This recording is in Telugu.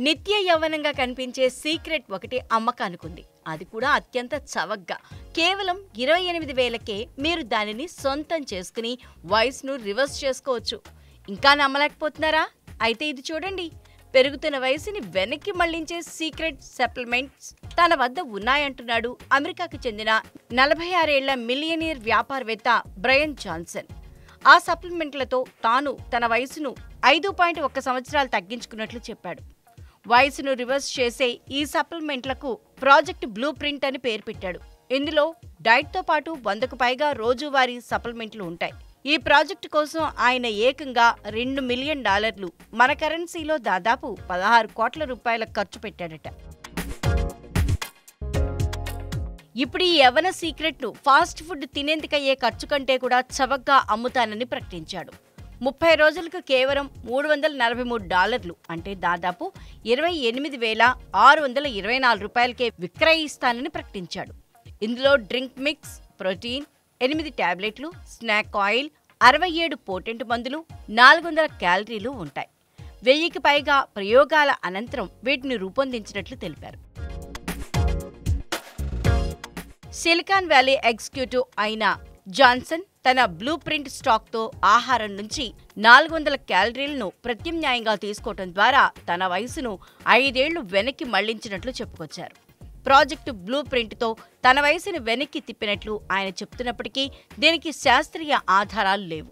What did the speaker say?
నిత్య యవ్వనంగా కనిపించే సీక్రెట్ ఒకటి అమ్మకానుకుంది. అది కూడా అత్యంత చవకగా. కేవలం 28,000కే మీరు దానిని సొంతం చేసుకుని వయసును రివర్స్ చేసుకోవచ్చు. ఇంకా నమ్మలేకపోతున్నారా? అయితే ఇది చూడండి. పెరుగుతున్న వయసుని వెనక్కి మళ్లించే సీక్రెట్ సప్లిమెంట్స్ తన వద్ద ఉన్నాయంటున్నాడు అమెరికాకు చెందిన 46 ఏళ్ల మిలియనీర్ వ్యాపారవేత్త బ్రయన్ జాన్సన్. ఆ సప్లిమెంట్లతో తాను తన వయసును 5.1 సంవత్సరాలు తగ్గించుకున్నట్లు చెప్పాడు. వయసును రివర్స్ చేసే ఈ సప్లిమెంట్లకు ప్రాజెక్ట్ బ్లూ ప్రింట్ అని పేరు పెట్టాడు. ఇందులో డైట్తో పాటు 100కు పైగా రోజువారీ సప్లిమెంట్లు ఉంటాయి. ఈ ప్రాజెక్టు కోసం ఆయన ఏకంగా $2 మిలియన్, మన కరెన్సీలో దాదాపు 16 కోట్ల రూపాయల ఖర్చు పెట్టాడట. ఇప్పుడు ఈ యవ్వన సీక్రెట్ను ఫాస్ట్ ఫుడ్ తినేందుకయ్యే ఖర్చు కంటే కూడా చవకగా అమ్ముతానని ప్రకటించాడు. 30 రోజులకు కేవలం $343 అంటే దాదాపు 28,624 రూపాయలకే విక్రయిస్తానని ప్రకటించాడు. ఇందులో డ్రింక్ మిక్స్, ప్రోటీన్, 8 టాబ్లెట్లు, స్నాక్ ఆయిల్, 67 పోటెంట్ మందులు, 400 క్యాలరీలు ఉంటాయి. 1000కి పైగా ప్రయోగాల అనంతరం వీటిని రూపొందించినట్లు తెలిపారు. సిలికాన్ వ్యాలీ ఎగ్జిక్యూటివ్ అయిన జాన్సన్ తన బ్లూ ప్రింట్ స్టాక్తో ఆహారం నుంచి 400 క్యాలరీలను ప్రత్యామ్నాయంగా తీసుకోవడం ద్వారా తన వయసును 5 ఏళ్లు వెనక్కి మళ్లించినట్లు చెప్పుకొచ్చారు. ప్రాజెక్టు బ్లూ ప్రింట్తో తన వయసును వెనక్కి తిప్పినట్లు ఆయన చెప్తున్నప్పటికీ దీనికి శాస్త్రీయ ఆధారాలు లేవు.